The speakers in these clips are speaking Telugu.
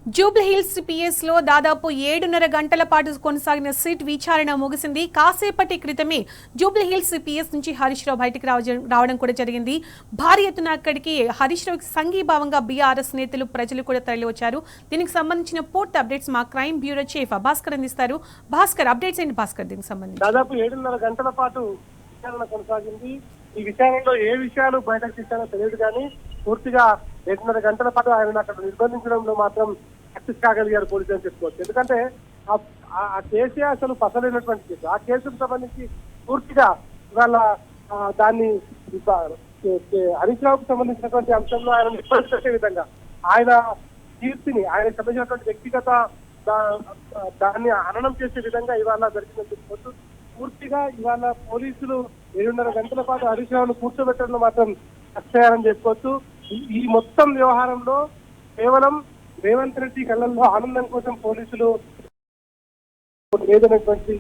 జూబ్లీహిల్స్ పిఎస్ లో దాదాపు 7.5 గంటల పాటు కొనసాగిన సిట్ విచారణ ముగిసింది. కాసేపటి క్రితమే జూబ్లీహిల్స్ పిఎస్ నుంచి హరీష్ రావు బయటికి రావడం కూడా జరిగింది. భారీ ఎత్తున అక్కడికి హరీష్ రావుకి సంఘీభావంగా బీఆర్ఎస్ నేతలు, ప్రజలు కూడా తరలివచ్చారు. దీనికి సంబంధించిన పూర్తి అప్డేట్స్ మా క్రైమ్ బ్యూరో చీఫ్ భాస్కర్ అందిస్తారు. భాస్కర్, అప్డేట్స్ ఏంటి భాస్కర్? దీనికి సంబంధించి దాదాపు 7.5 గంటల పాటు విచారణ కొనసాగింది. ఈ విచారణలో ఏ విషయాలు బయటకు తీశారో తెలియదు కానీ పూర్తిగా 7.5 గంటల పాటు ఆయన అక్కడ నిర్బంధించడంలో మాత్రం సక్సెస్ కాగలిగారు పోలీసులు అని చెప్పుకోవచ్చు. ఎందుకంటే ఆ కేసే అసలు పసలేనటువంటి కేసు. ఆ కేసుకు సంబంధించి పూర్తిగా ఇవాళ దాన్ని హరీష్ రావుకు సంబంధించినటువంటి అంశంలో ఆయన ఇబ్బంది పెట్టే విధంగా, ఆయన కీర్తిని, ఆయనకు సంబంధించినటువంటి వ్యక్తిగత దాన్ని హననం చేసే విధంగా ఇవాళ జరిగిందని చెప్పుకోవచ్చు. పూర్తిగా ఇవాళ పోలీసులు 7.5 గంటల పాటు హరీష్ రావును కూర్చోబెట్టడంలో మాత్రం సక్సెస్ చెప్పుకోవచ్చు. ఈ మొత్తం వ్యవహారంలో కేవలం రేవంత్ రెడ్డి కళ్ళల్లో ఆనందం కోసం పోలీసులు లేదనేటువంటి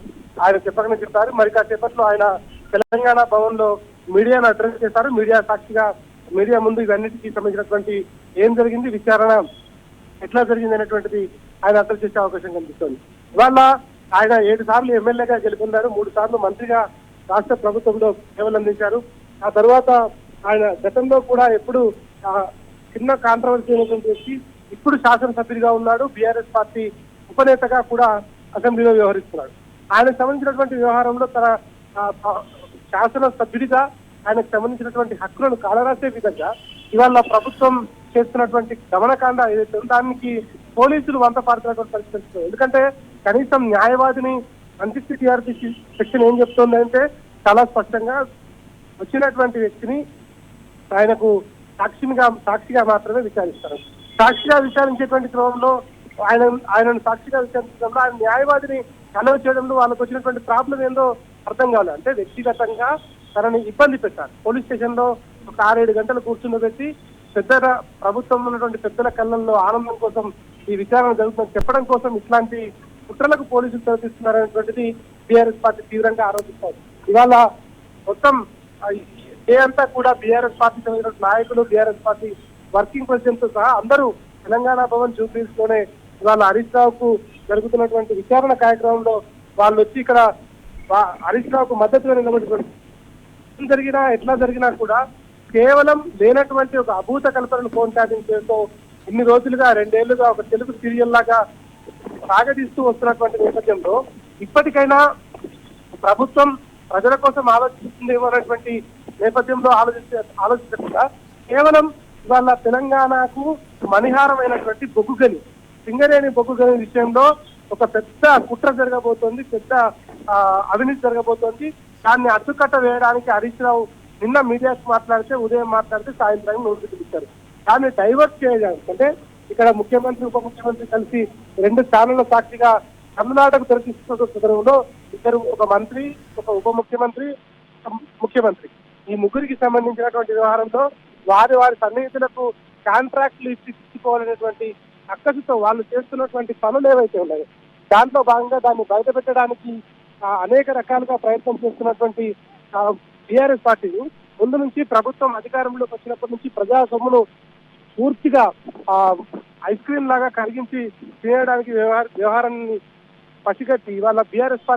ఆయన చెప్పకనే చెప్పారు. మరి కాసేపట్లో ఆయన తెలంగాణ భవన్ లో మీడియాను అడ్రస్ చేశారు. మీడియా ముందు ఇవన్నిటికీ సంబంధించినటువంటి ఏం జరిగింది, విచారణ ఎట్లా జరిగింది అనేటువంటిది ఆయన అడ్రస్ చేసే అవకాశం కనిపిస్తుంది. ఇవాళ ఆయన 7 సార్లు ఎమ్మెల్యేగా గెలుపొందారు, 3 సార్లు మంత్రిగా రాష్ట్ర ప్రభుత్వంలో సేవలు అందించారు. ఆ తర్వాత ఆయన గతంలో కూడా ఎప్పుడు చిన్న కాంట్రవర్సీ అయినటువంటి వ్యక్తి, ఇప్పుడు శాసనసభ్యుడిగా ఉన్నాడు. బీఆర్ఎస్ పార్టీ ఉపనేతగా కూడా అసెంబ్లీలో వ్యవహరిస్తున్నాడు. ఆయనకు సంబంధించినటువంటి వ్యవహారంలో తన శాసనసభ్యుడిగా ఆయనకు సంబంధించినటువంటి హక్కులను కాలరాసే విధంగా ఇవాళ ప్రభుత్వం చేస్తున్నటువంటి దమనకాండ ఏదైతే దానికి పోలీసులు వంత పాడుతున్నటువంటి పరిస్థితి. ఎందుకంటే కనీసం న్యాయవాదిని అన్సిక్స్టీ టీఆర్పీ సెక్షన్ ఏం చెప్తుంది అంటే చాలా స్పష్టంగా వచ్చినటువంటి వ్యక్తిని ఆయనకు సాక్షిగా మాత్రమే విచారిస్తారు. సాక్షిగా విచారించేటువంటి క్రమంలో ఆయనను సాక్షిగా విచారించడంలో ఆయన న్యాయవాదిని అలవ్ చేయడంలో వాళ్ళకు వచ్చినటువంటి ప్రాబ్లం ఏందో అర్థం కావాలి. అంటే వ్యక్తిగతంగా తనని ఇబ్బంది పెట్టారు. పోలీస్ స్టేషన్ లో ఒక 6-7 గంటలు కూర్చుండబెట్టి ప్రభుత్వం ఉన్నటువంటి పెద్దల కళ్ళల్లో ఆనందం కోసం ఈ విచారణ జరుగుతుందని చెప్పడం కోసం ఇట్లాంటి కుట్రలకు పోలీసులు ప్రవర్తిస్తున్నారనేటువంటిది బీఆర్ఎస్ పార్టీ తీవ్రంగా ఆరోపిస్తారు. ఇవాళ మొత్తం ఏ అంతా కూడా బీఆర్ఎస్ పార్టీ నాయకులు, బీఆర్ఎస్ పార్టీ వర్కింగ్ ప్రెసిడెంట్ తో సహా అందరూ తెలంగాణ భవన్ జూబ్లీహిల్స్ లోనే ఇవాళ హరీష్ రావుకు జరుగుతున్నటువంటి విచారణ కార్యక్రమంలో వాళ్ళు వచ్చి ఇక్కడ హరీష్ రావుకు మద్దతుగా నిలబడుతున్నారు. జరిగినా ఎట్లా జరిగినా కూడా కేవలం లేనటువంటి ఒక అభూత కల్పనను ఫోన్ ట్యాపింగ్ చేస్తూ ఇన్ని రోజులుగా 2 ఏళ్లుగా ఒక తెలుగు సీరియల్ లాగా సాగదీస్తూ వస్తున్నటువంటి నేపథ్యంలో ఇప్పటికైనా ప్రభుత్వం ప్రజల కోసం ఆలోచిస్తుందేమో అనేటువంటి నేపథ్యంలో ఆలోచించకుండా కేవలం ఇవాళ తెలంగాణకు మణిహారమైనటువంటి బొగ్గుగని, సింగరేణి బొగ్గుగని విషయంలో ఒక పెద్ద కుట్ర జరగబోతోంది, పెద్ద అవినీతి జరగబోతోంది. దాన్ని అడ్డుకట్ట వేయడానికి హరీష్ రావు నిన్న మీడియాకు మాట్లాడితే, ఉదయం మాట్లాడితే సాయంత్రం నోటీసులు ఇచ్చారు. దాన్ని డైవర్ట్ చేయడానికి అంటే ఇక్కడ ముఖ్యమంత్రి, ఉప ముఖ్యమంత్రి కలిసి 2 స్థానాల సాక్షిగా తమిళనాడుకు తెరచిస్తున్న సందర్భంలో ఇద్దరు, ఒక మంత్రి, ఒక ఉప ముఖ్యమంత్రి, ముఖ్యమంత్రి, ఈ ముగ్గురికి సంబంధించినటువంటి వ్యవహారంలో వారి సన్నిహితులకు కాంట్రాక్టులు ఇచ్చుకోవాలనేటువంటి అక్కసుతో వాళ్ళు చేస్తున్నటువంటి పనులు ఏవైతే ఉన్నాయో దాంట్లో భాగంగా దాన్ని బయట పెట్టడానికి అనేక రకాలుగా ప్రయత్నం చేస్తున్నటువంటి టీఆర్ఎస్ పార్టీలు ముందు నుంచి ప్రభుత్వం అధికారంలోకి వచ్చినప్పటి నుంచి ప్రజా సొమ్మును పూర్తిగా ఐస్ క్రీమ్ లాగా కరిగించి చేయడానికి వ్యవహారాన్ని పసిగట్టి ఇవాళ బీఆర్ఎస్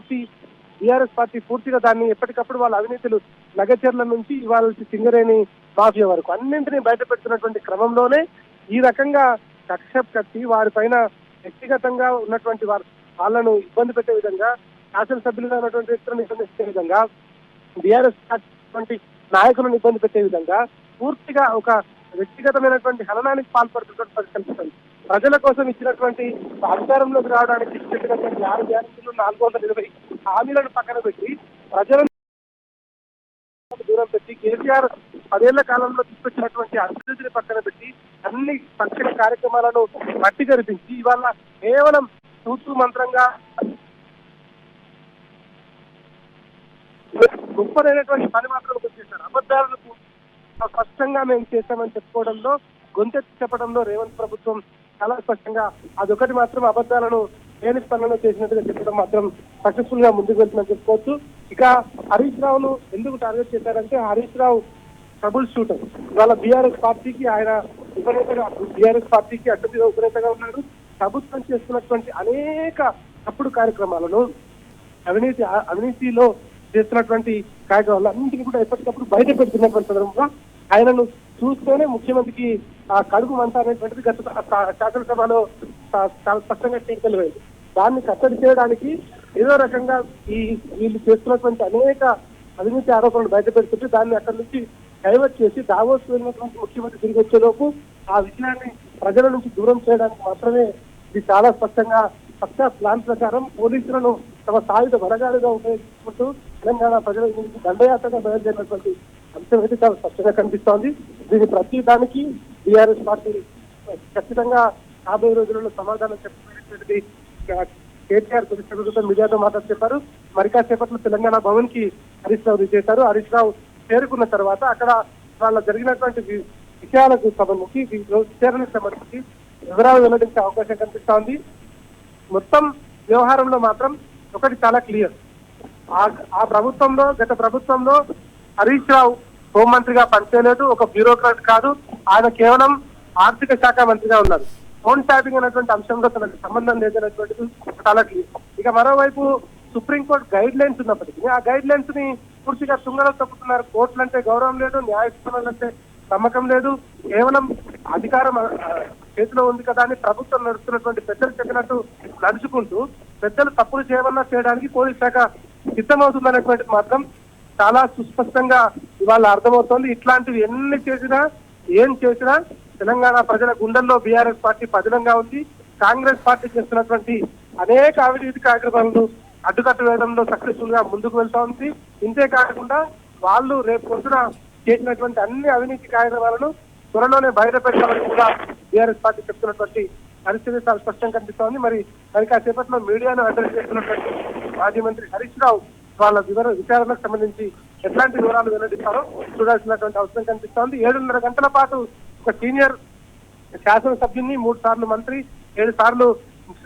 పార్టీ పూర్తిగా దాన్ని ఎప్పటికప్పుడు వాళ్ళ అవినీతులు నగచర్ల నుంచి ఇవాళ సింగరేణి మాఫియా వరకు అన్నింటినీ బయట పెడుతున్నటువంటి క్రమంలోనే ఈ రకంగా కక్ష కట్టి వారిపైన వ్యక్తిగతంగా ఉన్నటువంటి వాళ్ళను ఇబ్బంది పెట్టే విధంగా, శాసనసభ్యులుగా ఉన్నటువంటి వ్యక్తులను ఇబ్బంది పెట్టే విధంగా, బీఆర్ఎస్ పార్టీ నాయకులను ఇబ్బంది పెట్టే విధంగా పూర్తిగా ఒక వ్యక్తిగతమైనటువంటి హననానికి పాల్పడుతున్నటువంటి పరిస్థితి. ప్రజల కోసం ఇచ్చినటువంటి అధికారంలోకి రావడానికి ఇచ్చినటువంటి 6 గ్యారెంటీలు, 420 హామీలను పక్కన పెట్టి ప్రజలను దూరం పెట్టి కేసీఆర్ 10 ఏళ్ల కాలంలో తీసుకొచ్చినటువంటి అభివృద్ధిని పక్కన పెట్టి అన్ని సంక్షేమ కార్యక్రమాలను మట్టి కనిపించి ఇవాళ కేవలం తూతూ మంత్రంగా గొప్పదైనటువంటి పని మాత్రం చేశారు. అబద్ధాలకు స్పష్టంగా మేము చేశామని చెప్పుకోవడంలో, గొంతెత్తి చెప్పడంలో రేవంత్ ప్రభుత్వం చాలా స్పష్టంగా అదొకటి మాత్రం అబద్ధాలను లేని పనులను చేసినట్టుగా చెప్పడం మాత్రం సక్సెస్ఫుల్ గా ముందుకు వెళ్తుందని చెప్పుకోవచ్చు. ఇక హరీష్ రావును ఎందుకు టార్గెట్ చేశారంటే హరీష్ రావు ట్రబుల్ షూటర్. ఇవాళ బీఆర్ఎస్ పార్టీకి ఆయన ఉపనేతగా, బీఆర్ఎస్ పార్టీకి అడ్డదిగా ఉపనేతగా ఉన్నారు. ప్రభుత్వం చేస్తున్నటువంటి అనేక తప్పుడు కార్యక్రమాలను అవినీతిలో చేస్తున్నటువంటి కార్యక్రమాలు అన్నింటినీ కూడా ఎప్పటికప్పుడు బయట పెడుతున్నటువంటి సందర్భంగా ఆయనను చూస్తేనే ముఖ్యమంత్రికి కడుపు మంట అనేటువంటిది గత శాసనసభలో చాలా స్పష్టంగా తెలియదు. దాన్ని కట్టడి చేయడానికి ఏదో రకంగా వీళ్ళు చేస్తున్నటువంటి అనేక అవినీతి ఆరోపణలు బయట పెడుతుంటే దాన్ని అక్కడి నుంచి డైవర్ట్ చేసి దావోస్ వెళ్ళినటువంటి ముఖ్యమంత్రి తిరిగి వచ్చేలోపు ఆ విషయాన్ని ప్రజల నుంచి దూరం చేయడానికి మాత్రమే ఇది చాలా స్పష్టంగా పక్కా ప్లాన్ ప్రకారం పోలీసులను తమ సాయుధ బలగాలుగా ఉపయోగించుకుంటూ తెలంగాణ ప్రజల నుంచి దండయాత్రగా బయలుదేరినటువంటి అంశం అయితే చాలా స్పష్టంగా కనిపిస్తోంది. దీని ప్రతి దానికి టీఆర్ఎస్ పార్టీ ఖచ్చితంగా 50 రోజులలో సమాధానం చెప్పినటువంటిది కేటీఆర్ కొద్దిసేపటితో మీడియాతో మాట్లాడి చెప్పారు. మరి కాసేపట్లో తెలంగాణ భవన్ కి హరీష్ రావు చేశారు. హరీష్ రావు చేరుకున్న తర్వాత అక్కడ వాళ్ళ జరిగినటువంటి విషయాలకు సంబంధించి విచారణకు సంబంధించి వివరాలు వెల్లడించే అవకాశం కనిపిస్తోంది. మొత్తం వ్యవహారంలో మాత్రం ఒకటి చాలా క్లియర్. ఆ ప్రభుత్వంలో గత ప్రభుత్వంలో హరీష్ రావు హోంమంత్రిగా పనిచేయలేదు, ఒక బ్యూరోక్రాట్ కాదు. ఆయన కేవలం ఆర్థిక శాఖ మంత్రిగా ఉన్నారు. ఫోన్ ట్యాపింగ్ అనేటువంటి అంశంలో తనకు సంబంధం లేదనేటువంటిది చాలా క్లియర్. ఇక మరోవైపు సుప్రీంకోర్టు గైడ్ లైన్స్ ఉన్నప్పటికీ ఆ గైడ్ లైన్స్ ని పూర్తిగా తుంగలో తప్పుతున్నారు. కోర్టులు అంటే గౌరవం లేదు, న్యాయస్థానాలంటే నమ్మకం లేదు. కేవలం అధికారం చేతిలో ఉంది కదా అని ప్రభుత్వం నడుస్తున్నటువంటి పెద్దలు చెప్పినట్టు నడుచుకుంటూ పెద్దలు తప్పులు చేయమన్నా చేయడానికి పోలీస్ శాఖ సిద్ధమవుతుందనేటువంటిది మాత్రం చాలా సుస్పష్టంగా ఇవాళ అర్థమవుతోంది. ఇట్లాంటివి ఎన్ని చేసినా ఏం చేసినా తెలంగాణ ప్రజల గుండెల్లో బీఆర్ఎస్ పార్టీ పదిలంగా ఉంది. కాంగ్రెస్ పార్టీ చేస్తున్నటువంటి అనేక అవినీతి కార్యక్రమాలను అడ్డుకట్ట వేయడంలో సక్సెస్ఫుల్ గా ముందుకు వెళ్తా ఉంది. ఇంతే కాకుండా వాళ్ళు రేపు పొద్దున చేసినటువంటి అన్ని అవినీతి కార్యక్రమాలను త్వరలోనే బయటపెట్టాలని కూడా బీఆర్ఎస్ పార్టీ చెప్తున్నటువంటి పరిస్థితి చాలా స్పష్టంగా కనిపిస్తోంది. మరి కాసేపట్లో మీడియాను అడ్రస్ చేస్తున్నటువంటి మాజీ మంత్రి హరీష్ రావు వాళ్ళ విచారణకు సంబంధించి ఎట్లాంటి వివరాలు వెల్లడిస్తారో చూడాల్సినటువంటి అవసరం కనిపిస్తోంది. 7:30 గంటల పాటు ఒక సీనియర్ శాసనసభ్యుని 3 సార్లు మంత్రి 7 సార్లు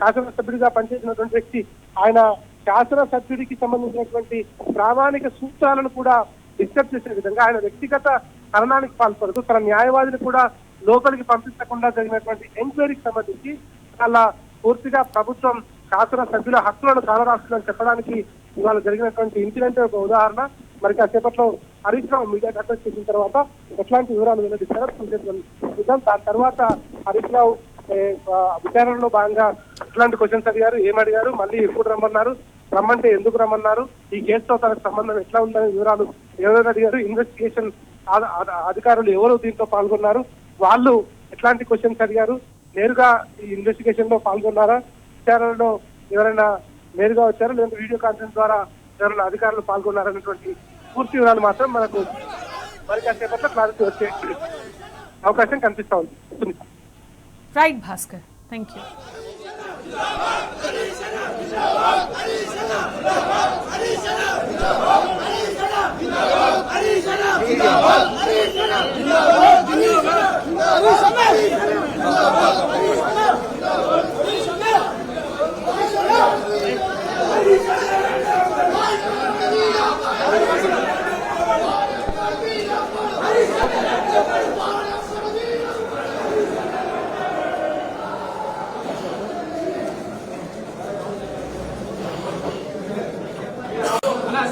శాసనసభ్యుడిగా పనిచేసినటువంటి వ్యక్తి ఆయన శాసనసభ్యుడికి సంబంధించినటువంటి ప్రామాణిక సూత్రాలను కూడా డిస్టర్బ్ చేసే విధంగా ఆయన వ్యక్తిగత హరణానికి పాల్పడుతూ తన న్యాయవాదిని కూడా లోపలికి పంపించకుండా జరిగినటువంటి ఎంక్వైరీకి సంబంధించి వాళ్ళ పూర్తిగా ప్రభుత్వం శాసనసభ్యుల హక్కులను కాలరాస్తుందని చెప్పడానికి ఇవాళ జరిగినటువంటి ఇన్సిడెంట్ ఒక ఉదాహరణ. మరి కాసేపట్లో హరీష్ రావు మీడియాకి అటాచ్ చేసిన తర్వాత ఎట్లాంటి వివరాలు వెల్లడిస్తారో చూద్దాం. దాని తర్వాత హరీష్ రావు విచారణలో భాగంగా ఎట్లాంటి క్వశ్చన్స్ అడిగారు, ఏమడిగారు, మళ్ళీ ఎప్పుడు రమ్మంటే ఎందుకు రమ్మన్నారు, ఈ కేసుతో తనకు సంబంధం ఎట్లా ఉందనే వివరాలు ఎవరెవరు అడిగారు, ఇన్వెస్టిగేషన్ అధికారులు ఎవరు దీంట్లో పాల్గొన్నారు, వాళ్ళు ఎట్లాంటి క్వశ్చన్స్ అడిగారు, నేరుగా ఈ ఇన్వెస్టిగేషన్ లో పాల్గొన్నారా, విచారణలో ఎవరైనా నేరుగా వచ్చారా లేదంటే వీడియో కాన్ఫరెన్స్ ద్వారా ఎవరైనా అధికారులు పాల్గొన్నారనేటువంటి పూర్తి వివరాలు మాత్రం మనకు మరి కాసేపట్లో క్లారిటీ వచ్చే అవకాశం కనిపిస్తా ఉంది. Right Bhaskar, thank you.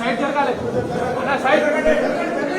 Side జరగాలి, సైడ్